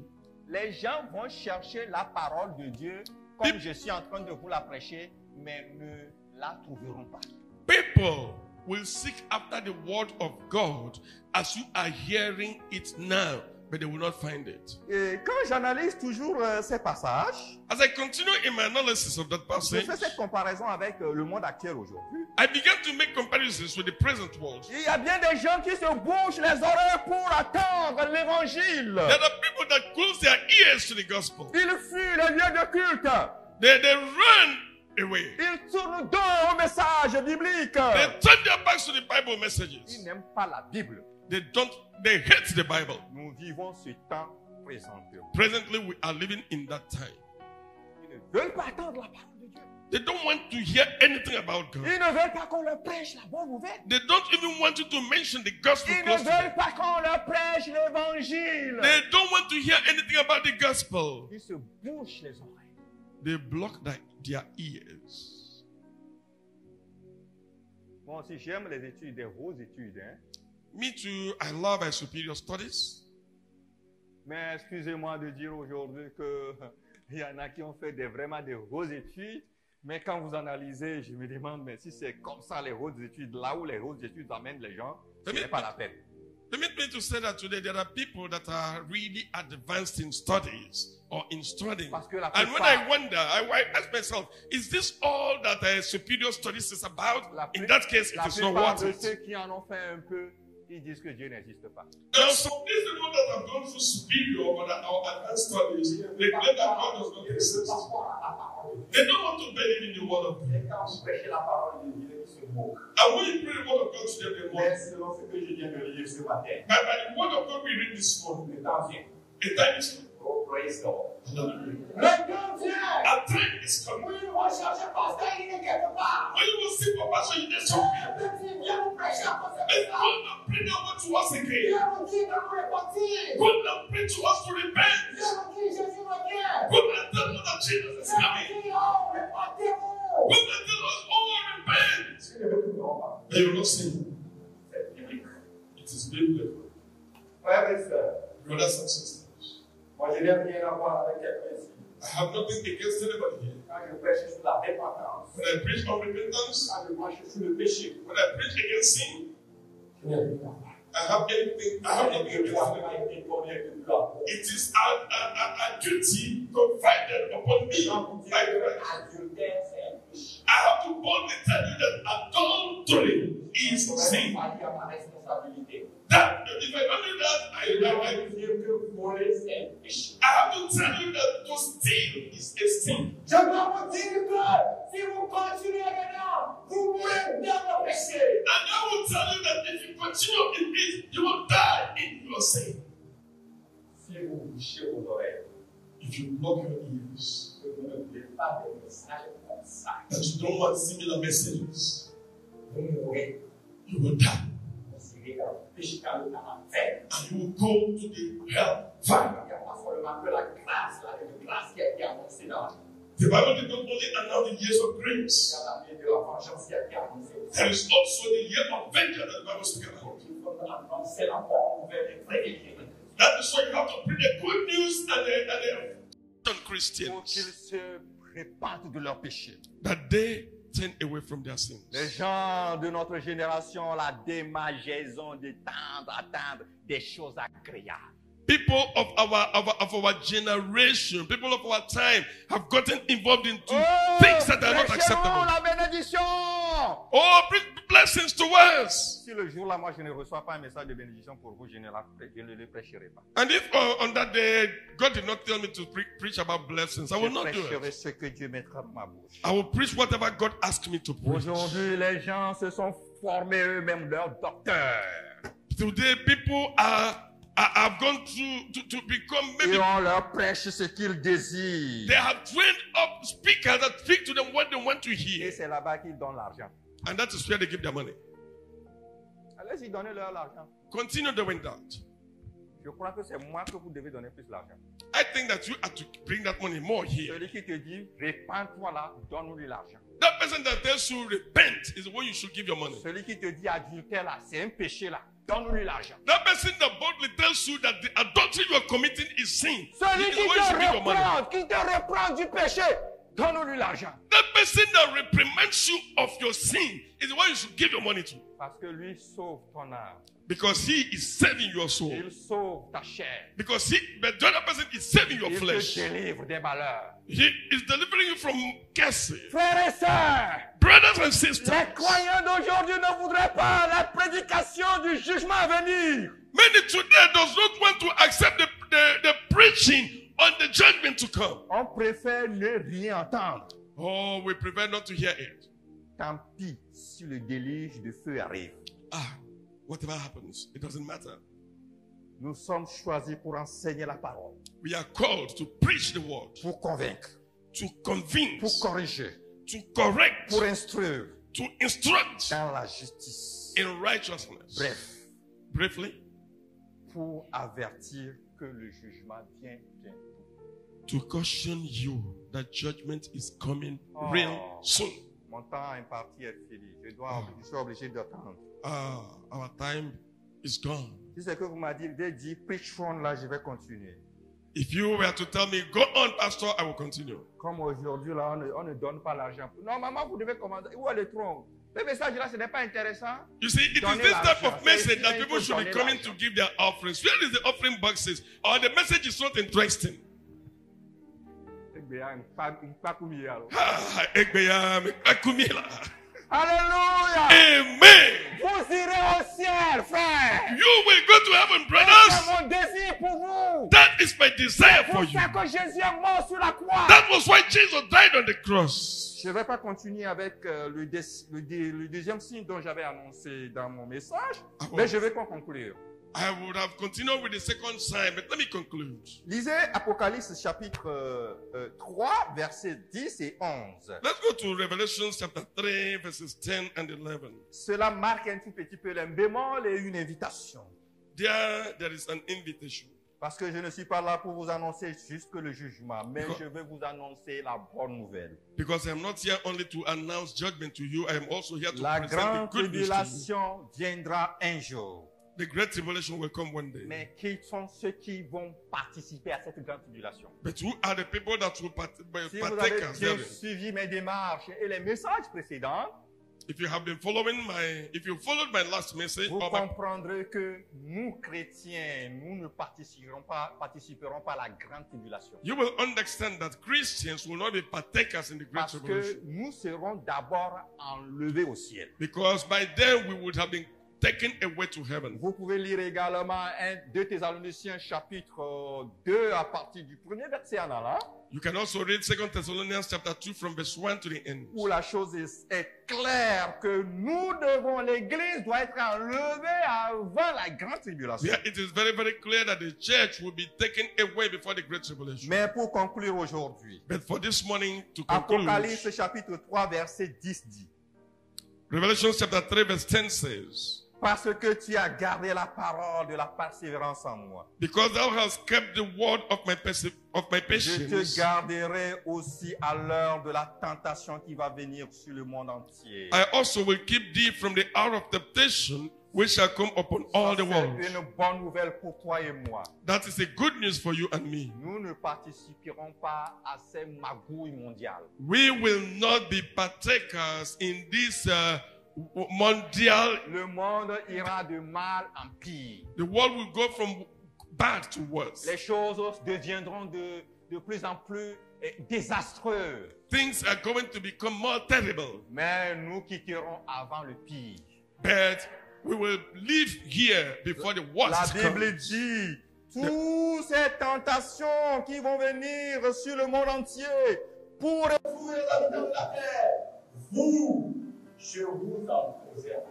les gens vont chercher la parole de Dieu comme je suis en train de vous la prêcher, mais ne la trouveront pas. people will seek after the word of God as you are hearing it now, but they will not find it. Et quand j'analyse toujours ces passages, As I continue in my analysis of that je passage, fais cette comparaison avec le monde actuel aujourd'hui. I began to make comparisons with the present world. Il y a bien des gens qui se bouchent les oreilles pour attendre l'évangile. There are people that close their ears to the gospel. Ils fuient les lieux de culte. They run away. Ils tournent dos au message biblique. They turn their backs to the Bible Ils messages. n'aiment pas la Bible. They hate the Bible. Nous vivons ce temps présentement. Presently, we are living in that time. Ils ne veulent pas attendre la parole de Dieu. They don't want to hear anything about God. Ils ne veulent pas qu'on leur prêche la bonne nouvelle. They don't even want you to mention the gospel Ils ne close to them. veulent pas qu'on leur prêche l'évangile. They don't want to hear anything about the gospel. Ils se bouchent les oreilles. They block their ears. Moi aussi, j'aime les études, des hautes études. Hein? Me too, I love my superior studies. Mais excusez-moi de dire aujourd'hui qu'il y en a qui ont fait vraiment des hautes études. Mais quand vous analysez, je me demande, mais si c'est comme ça les hautes études, là où les hautes études amènent les gens, ce n'est pas la peine. Permit me to say that today there are people that are really advanced in studies or in studying. Parce que la And when plupart- I wonder, I ask myself, is this all that superior studies is about? In that case, it La is not plupart worth de it. ceux qui en ont fait un peu, ils disent que Dieu n'existe pas. There are some people that have gone through superior or advanced studies, they claim that God does not exist. They don't want to believe in the word of God. Et quand vous prêchez la parole de Dieu, ils se moquent. And when you pray the word of God to them, they Mais mock. selon ce que je viens de lire ce matin, By the word of God we read this morning, le temps vient. a time is coming. Oh, praise God. Hallelujah. Le temps vient. A time is coming. Oui, on va chercher pasteur, il est quelque part. When you will see for pastor, you just something. Petit, viens nous prêcher un peu And cette God will bring that word to us again. Viens nous dire de nous repentir. God will bring to us to repent. Viens nous dire Jésus revient. God will tell us that Jesus is Viens coming. nous dire, oh, repentez-vous. God will tell us, oh, repent. Ils ne retourneront pas. supreme level. Frères et sœurs, Brothers and sisters, moi je n'ai rien à voir avec quelqu'un ici. I have nothing against anybody here. Quand je prêche sur la dépendance, When I preach on repentance, quand je marche sur le péché, when I preach against sin, je n'ai rien à voir. I have nothing Je against dois it. été donné de la foi. It is a duty confided upon me Quand vous dites by que Christ. adultère, c'est un péché. I have to boldly tell you that adultery is Je sin. vais à ma responsabilité. That if I don't do that, Je dois I vous dire que voler, c'est un péché. have to tell you that to steal is a sin. Je dois vous dire que si vous continuez maintenant, vous mourrez dans le péché. And I will tell you that if you continue in it, you will die in your sin. Si vous bouchez vos oreilles, If you block your ears, que vous ne voulez pas des messages comme ça, that you don't want similar messages, vous mourrez. you will die. Vous serez dans le péché, dans l'enfer. And you will go to the hell fire. Il n'y a pas seulement que la grâce, la grâce qui a été annoncée dans la vie. The Bible did not only announce the years of Il y grace, a la vie de la vengeance qui a été annoncée aussi. there is also the year of vengeance that the Bible speaks about. Il faut annoncer la bonne nouvelle et prédire. That is why you have to bring the good news and the Pour qu'ils Christians se répandent de leurs péchés. that they turn away from their sins. Les gens de notre génération ont la démangeaison de atteindre des choses agréables. People of our generation, people of our time have gotten involved into things that are not prêchez-nous acceptable. la bénédiction. Oh, bring blessings to us. Si le jour-là, moi, je ne reçois pas un message de bénédiction pour vous, je ne le prêcherai pas. And if on that day God did not tell me to preach about blessings, I will Je not do prêcherai it. ce que Dieu mettra dans ma bouche. I will preach whatever God asked me to preach. Aujourd'hui, les gens se sont formés eux-mêmes leurs docteurs. Today, people have gone to become Et maybe on leur prêche ce qu'ils désirent. they have trained up speakers that speak to them what they want to Et hear, c'est là-bas qu'ils donnent l'argent. and that is where they give their money. Allez-y, donnez-leur l'argent. Continue doing that. Je crois que c'est moi que vous devez donner plus l'argent. I think that you have to bring that money more here. Celui qui te dit, répands-toi là, donne-lui l'argent. That person that tells you repent is the one you should give your money. Celui qui te dit adultère là, c'est un péché là, donne-lui l'argent. That person that boldly tells you that the adultery you are committing is sin Celui is the one you should give your money. qui te reprend du péché, donne-lui l'argent. That person that reprimands you of your sin is the one you should give your money to. Parce que lui sauve ton âme. Because he is saving your soul. Il sauve ta chair. Because but the other person is saving your Il flesh. te délivre des malheurs. He is delivering you from curses. Frères et sœurs, Brothers and sisters, les croyants d'aujourd'hui ne voudraient pas la prédication du jugement à venir. many today does not want to accept the preaching on the judgment to come. On préfère ne rien entendre. Oh, we prefer not to hear it. Tant pis si le déluge de feu arrive. Whatever happens, it doesn't matter. Nous sommes choisis pour enseigner la parole, We are called to preach the word, pour convaincre, to pour convince, corriger, to correct, pour instruire to instruct dans la justice. in righteousness. Bref, Briefly, pour avertir que le jugement vient bientôt. to caution you that judgment is coming Oh. real soon. Mon temps imparti est fini. Je suis obligé d'attendre. Our time is gone. Si c'est que vous m'avez dit, preach on là, je vais continuer. If you were to tell me, go on, Pastor, I will continue. Comme aujourd'hui, là, on ne donne pas l'argent. Normalement, vous devez commencer. Où est le tronc? Le message là, ce n'est pas intéressant. You see, it is Donnez this type l'argent. of message that C'est people should be donner coming l'argent. to give their offerings. Where is the offering boxes? Or the message is not interesting. Alléluia! Amen. Vous irez au ciel, frère! You will go to heaven, C'est brothers. mon désir pour vous! That is my desire C'est for pour you. ça que Jésus est mort sur la croix! That was why Jesus died on the cross. Je ne vais pas continuer avec le deuxième signe dont j'avais annoncé dans mon message, Ah bon? mais je vais conclure. I would have continued with the second sign, but let me conclude. Lisez Apocalypse chapitre 3, versets 10 et 11. Let's go to Revelation chapter 3, verses 10 and 11. Cela marque un tout petit peu un bémol et une invitation. There is an invitation. Parce que je ne suis pas là pour vous annoncer juste le jugement, mais Because- je vais vous annoncer la bonne nouvelle. Because I am not here only to announce judgment to you, I am also here to La present grande the good news to you. tribulation viendra un jour. The great tribulation will come one day. Mais qui sont ceux qui vont participer à cette grande tribulation? But who are the people that will Si vous avez partakers bien therein? suivi mes démarches et les messages précédents, If you have been following if you followed my last message, vous or my, comprendrez que nous, chrétiens, nous ne participerons pas à la grande tribulation. you will understand that Christians will not be partakers in the great Parce tribulation. que nous serons d'abord enlevés au ciel. Because by then we would have been taken away to heaven. Vous pouvez lire également 2 Thessaloniciens chapitre 2 à partir du premier verset en allant, You can also read 2 Thessalonians chapter 2 from verse 1 to the end. où la chose est claire que nous devons, l'Église doit être enlevée avant la grande tribulation. Yeah, it is very, very clear that the church will be taken away before the great tribulation. Mais pour conclure aujourd'hui, But for this morning to conclude, Apocalypse chapitre 3 verset 10 dit, Revelation chapter 3 verse 10 says, parce que tu as gardé la parole de la persévérance en moi, because thou hast kept the word of my je patience, te garderai aussi à l'heure de la tentation qui va venir sur le monde entier. I also will keep thee from the hour of temptation which shall come upon all the world. C'est une bonne nouvelle pour toi et moi. That is a good news for you and me. Nous ne participerons pas à ces magouilles mondiales. We will not be partakers in this mondial. Le monde ira de mal en pire. The world will go from bad to worse. Les choses deviendront de plus en plus désastreuses. Things are going to become more terrible. Mais nous quitterons avant le pire. But we will live here before the La worst Bible comes. dit, toutes ces tentations qui vont venir sur le monde entier pour éfouler les habitants de la terre, je vous en préserve.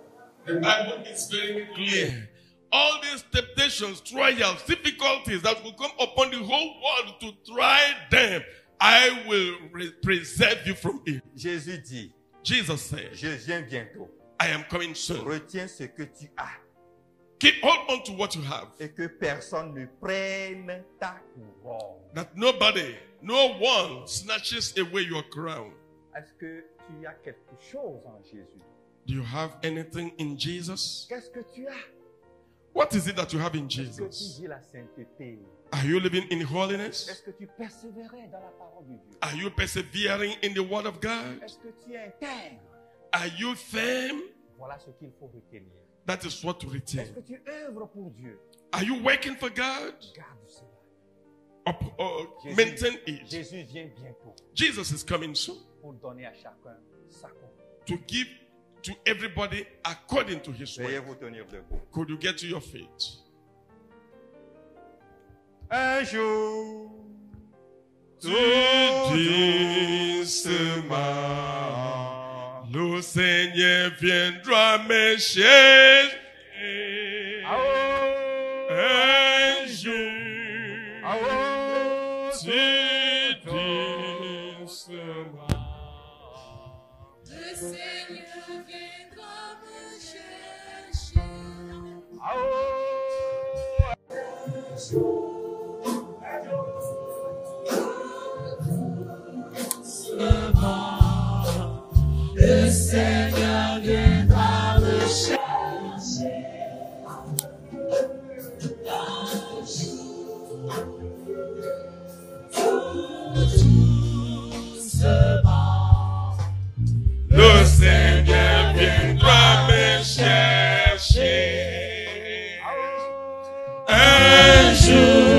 The Bible is very clear. All these temptations, trials, difficulties that will come upon the whole world to try them, I will preserve you from it. Jésus dit, Jesus said, je viens bientôt. I am coming soon. Retiens ce que tu as Keep hold on to what you have. et que personne ne prenne ta couronne. That nobody, no one snatches away your crown. Est-ce que tu as quelque chose en Jésus? Do you have anything in Jesus? Qu'est-ce que tu as? What is it that you have in Est-ce que tu Jesus? vis la sainteté? Are you living in holiness? Est-ce que tu persévérais dans la parole de Dieu? Are you persevering in the word of God? Est-ce que tu es intègre? Are you firm? Voilà ce qu'il faut retenir. That is what to Est-ce retain. que tu œuvres pour Dieu? Are you working for God? Garde cela. Maintain it. Jésus vient bientôt Jesus is coming soon pour donner à chacun sa couronne. to give to everybody according to his Veuillez word. vous tenir debout. Could you get to your feet? Un jour, Tu dis le Seigneur viendra me chercher. Un jour, tu dis Le Seigneur viendra me chercher. Le Seigneur viendra me chercher. le Seigneur viendra me chercher. Un jour.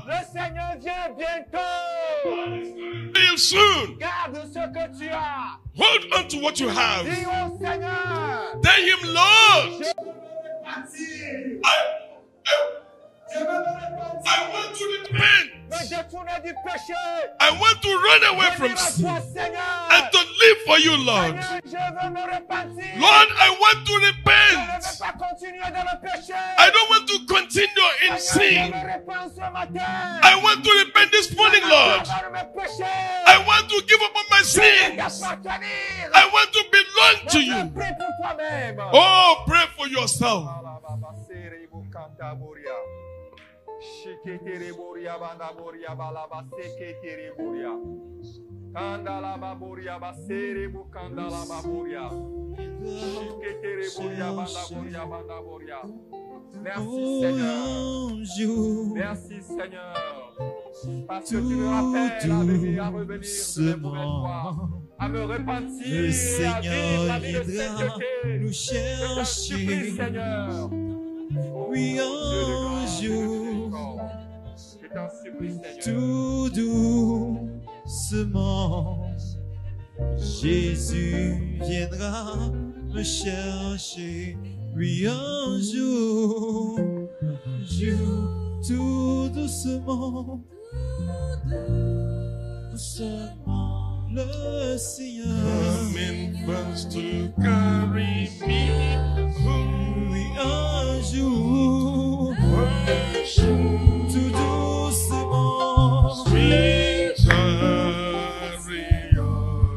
Le Seigneur vient bientôt. Real soon. Garde ce que tu as. Hold on to what you have. Dis au Seigneur. Tell him, Lord, I want to repent. Me détourner du péché. I want to run away from Venir à sin toi, Seigneur. and to live for you, Lord. Seigneur, je veux me repentir. Lord, I want to Je ne repent. veux pas continuer dans le péché. I don't want to continue in Seigneur, sin. je me repens ce matin. I want to repent this morning, Lord. Pardonne mes péchés. I want to give up on my sins. Appartenir. I want to belong to you. Prie pour toi-même. Oh, pray for yourself. Merci Seigneur. Merci Seigneur. Parce que tu me rappelles à revenir sur mes mauvaises voies, à me repentir Le et à Seigneur vivre la vie de viendra sainteté. nous Je t'en supplie, chercher. Seigneur. Oui, Dieu de grâce, un Dieu de jour, miséricorde. Je t'en supplie, Seigneur. tout doucement, Jésus viendra me chercher. Oui, un jour, tout doucement, le Seigneur. Coming fast to carry me home. Oui, un jour, tout doucement, Sweet chariot,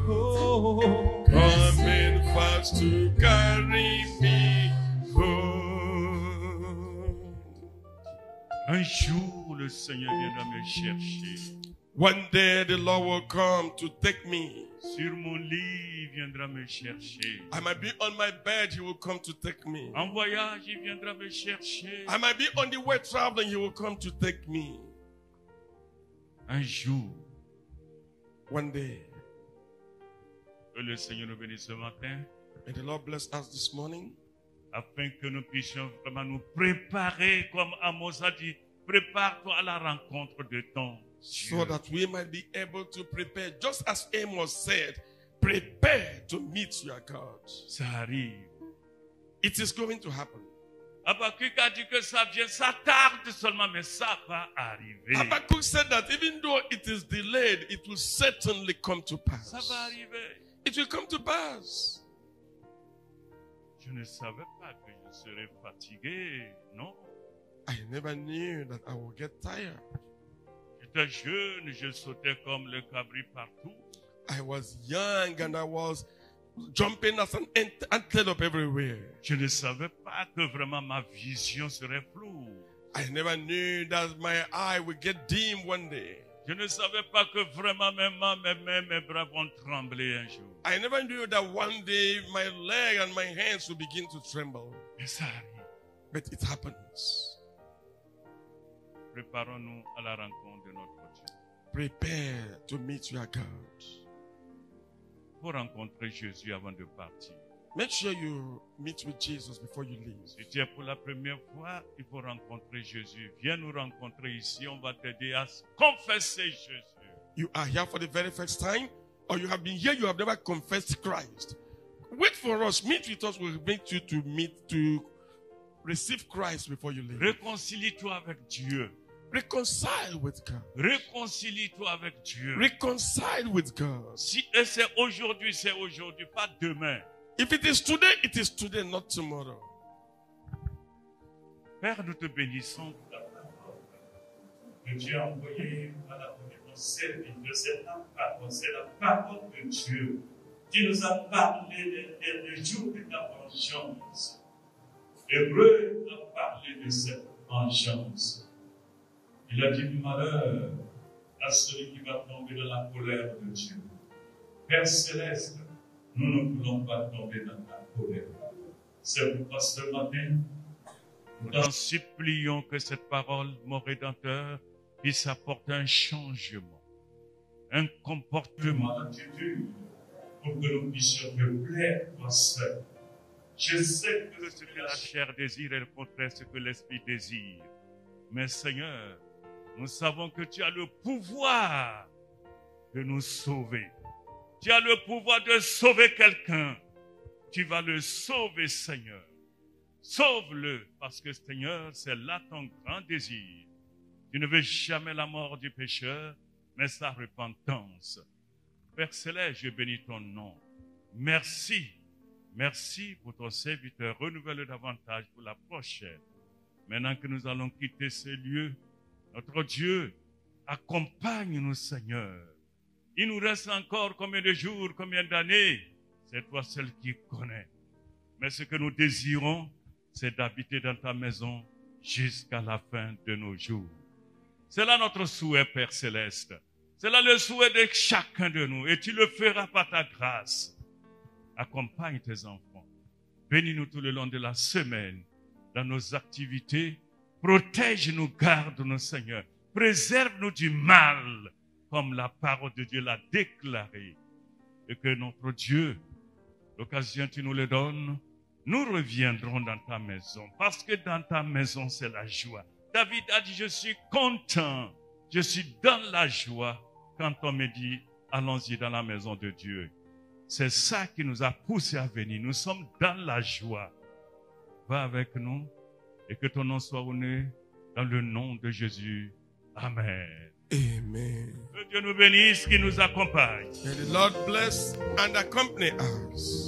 oh, coming fast to carry me home. Un jour, le Seigneur viendra me chercher. One day the Lord will come to take me. Sur mon lit, il viendra me chercher. I might be on my bed, he will come to take me. En voyage, il viendra me chercher. I might be on the way traveling, he will come to take me. Un jour, One day, que le Seigneur nous bénisse ce matin, may the Lord bless us this morning, afin que nous puissions vraiment nous préparer, comme Amos a dit, prépare-toi à la rencontre de ton Dieu. so that we might be able to prepare, just as Amos said, prepare to meet your God. Ça arrive. It is going to happen. Habakkuk a dit que ça vient, ça tarde seulement, mais ça va arriver. Habakkuk said that even though it is delayed, it will certainly come to pass. Ça va arriver. It will come to pass. Je ne savais pas que je serais fatigué, non. I never knew that I would get tired. J'étais jeune, je sautais comme le cabri partout. I was young and I was jumping as an antelope everywhere. Je ne savais pas que vraiment ma vision serait floue. I never knew that my eye would get dim one day. Je ne savais pas que vraiment mes mains, mes bras vont trembler un jour. I never knew that one day my leg and my hands would begin to tremble. Mais ça arrive. But it happens. Préparons-nous à la rencontre de notre Dieu. Prepare to meet your God. Pour rencontrer Jésus avant de partir. Make sure you meet with Jesus before you leave. Si tu es pour la première fois, il faut rencontrer Jésus. Viens nous rencontrer ici, on va t'aider à confesser Jésus. You are here for the very first time, or you have been here, you have never confessed Christ. Wait for us, meet with us, we'll make you to receive Christ before you leave. Réconcilie-toi avec Dieu. Reconcile with God. Réconcilie-toi avec Dieu. Reconcile with God. Si c'est aujourd'hui, pas demain. If it is today, not tomorrow. Père, nous te bénissons pour la parole que Dieu a envoyée à la ton serviteur. C'est la parole de Dieu qui nous a parlé des derniers jours de ta vengeance. Hébreu a parlé de cette vengeance. Il a dit malheur à celui qui va tomber dans la colère de Dieu. Père céleste, nous ne voulons pas tomber dans ta colère. C'est pourquoi ce matin, nous t'en supplions que cette parole, mon Rédempteur, puisse apporter un changement, un comportement, une attitude, pour que nous puissions te plaire, toi seul. Je sais que ce que la chair désire est le contraire de ce que l'esprit désire. Mais Seigneur, nous savons que tu as le pouvoir de nous sauver. Tu as le pouvoir de sauver quelqu'un. Tu vas le sauver, Seigneur. Sauve-le, parce que, Seigneur, c'est là ton grand désir. Tu ne veux jamais la mort du pécheur, mais sa repentance. Père Céleste, je bénis ton nom. Merci. Merci pour ton serviteur. Renouvelle davantage pour la prochaine. Maintenant que nous allons quitter ces lieux, notre Dieu, accompagne-nous, Seigneur. Il nous reste encore combien de jours, combien d'années? C'est toi seul qui connais. Mais ce que nous désirons, c'est d'habiter dans ta maison jusqu'à la fin de nos jours. C'est là notre souhait, Père Céleste. C'est là le souhait de chacun de nous. Et tu le feras par ta grâce. Accompagne tes enfants. Bénis-nous tout le long de la semaine, dans nos activités. Protège-nous, garde-nous, Seigneur. Préserve-nous du mal, comme la parole de Dieu l'a déclaré. Et que notre Dieu, l'occasion tu nous le donnes, nous reviendrons dans ta maison. Parce que dans ta maison, c'est la joie. David a dit, je suis content. Je suis dans la joie quand on me dit, allons-y dans la maison de Dieu. C'est ça qui nous a poussés à venir. Nous sommes dans la joie. Va avec nous et que ton nom soit honneur dans le nom de Jésus. Amen. Amen. Que Dieu nous bénisse, qui nous accompagne. May the Lord bless and accompany us.